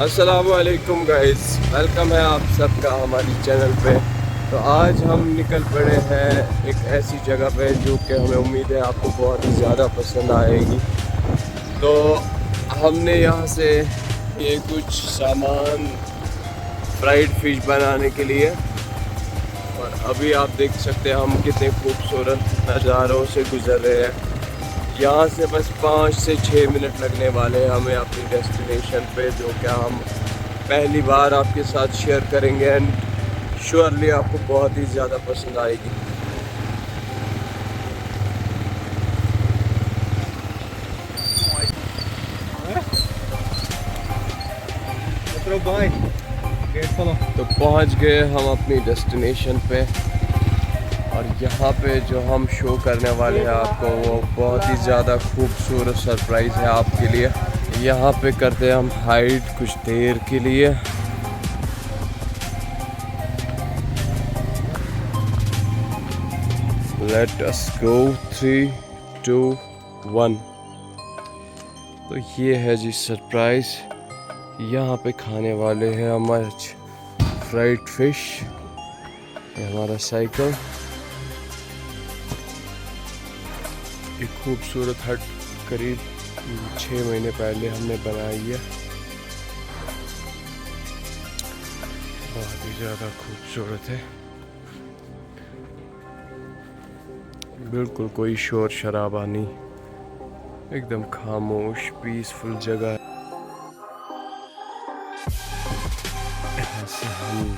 अस्सलाम वालेकुम guys, welcome है आप सबका हमारी चैनल पे। तो आज हम निकल पड़े हैं एक ऐसी जगह पे जो कि हमें उम्मीद है आपको बहुत ही ज़्यादा पसंद आएगी। तो हमने यहाँ से ये कुछ सामान फ्राइड फिश बनाने के लिए, और अभी आप देख सकते हैं हम कितने खूबसूरत नज़ारों से गुज़र रहे हैं। यहाँ से बस 5 से 6 मिनट लगने वाले हैं हमें अपनी डेस्टिनेशन पे, जो कि हम पहली बार आपके साथ शेयर करेंगे एंड श्योरली आपको बहुत ही ज़्यादा पसंद आएगी। तो पहुँच गए हम अपनी डेस्टिनेशन पे, और यहाँ पे जो हम शो करने वाले हैं आपको वो बहुत ही ज़्यादा खूबसूरत सरप्राइज़ है आपके लिए। यहाँ पे करते हैं हम हाइड कुछ देर के लिए। लेट अस गो 3, 2, 1। तो ये है जी सरप्राइज़। यहाँ पे खाने वाले हैं हम आज फ्राइड फिश। ये हमारा साइकिल, एक खूबसूरत हट करीब 6 महीने पहले हमने बनाई है। बहुत ही ज़्यादा खूबसूरत है, बिल्कुल कोई शोर शराबा नहीं, एकदम खामोश पीसफुल जगह है। यहाँ से हम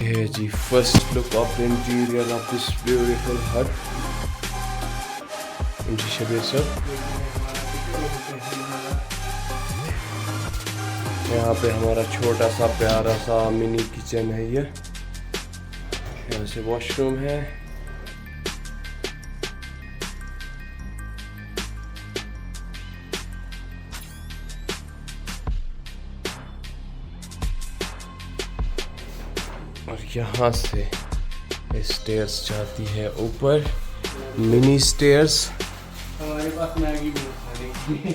ये जी first look of the interior of this beautiful hut. जी शबीर सर, यहाँ पे हमारा छोटा सा प्यारा सा मिनी किचन है। ये यहाँ से वॉशरूम है। और यहाँ से स्टेयर्स जाती है ऊपर, मिनी स्टेयर्स। हमारे पास मैगी भी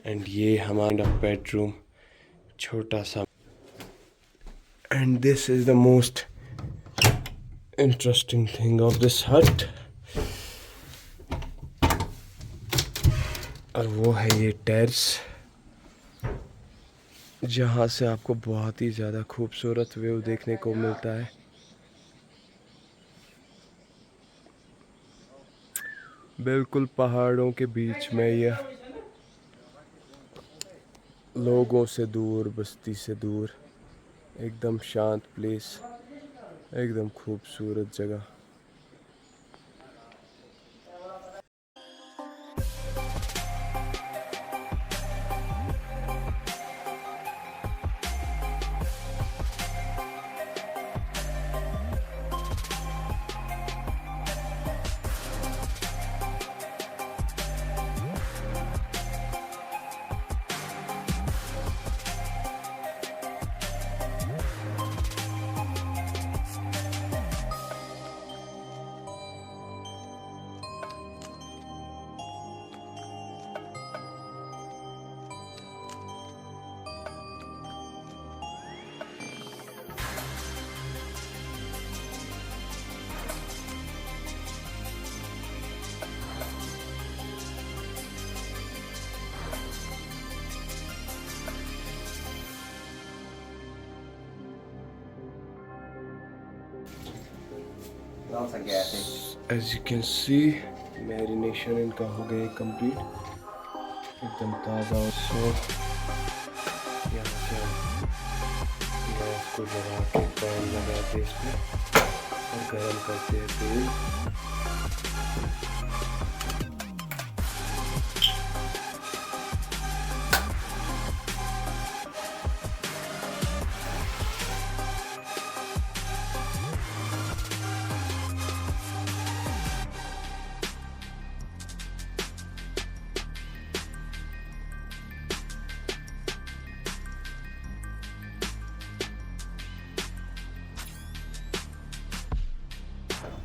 एंड ये हमारा बेडरूम छोटा सा। And this is the most interesting thing of this हट, और वो है ये टेरेस, जहाँ से आपको बहुत ही ज़्यादा खूबसूरत व्यू देखने को मिलता है। बिल्कुल पहाड़ों के बीच में, ये लोगों से दूर, बस्ती से दूर, एकदम शांत प्लेस, एकदम खूबसूरत जगह। As you can see, marination इनका हो गया कंप्लीट, एकदम ताज़ा। और सो यहाँ से हम गैस को जला के पैन लगाते हैं इसमें और गर्म करते हैं तेल।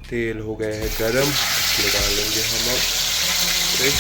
तेल हो गए है गरम, इसमें डालेंगे हम अब फिश।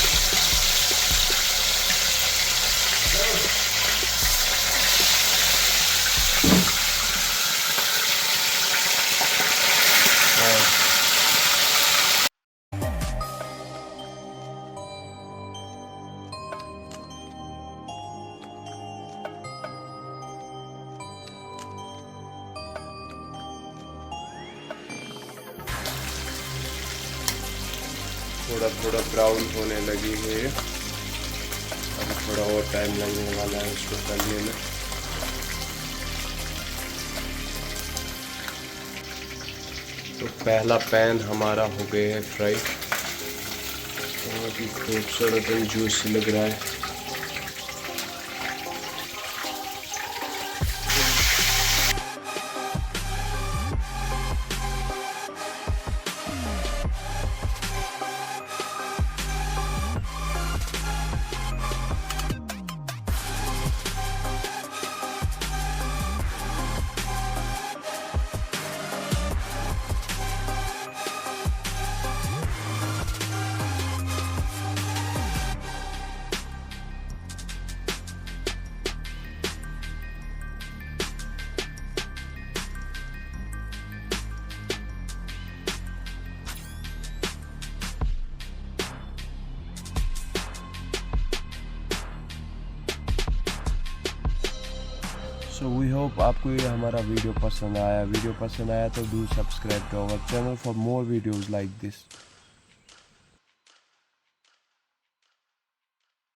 थोड़ा थोड़ा ब्राउन होने लगी है ये, अभी थोड़ा और टाइम लगने वाला है इसको करने में। तो पहला पैन हमारा हो गया है फ्राई, बहुत ही खूबसूरत और जूसी लग रहा है। सो वी होप आपको ये हमारा वीडियो पसंद आया। वीडियो पसंद आया तो do subscribe to our channel for more videos like this.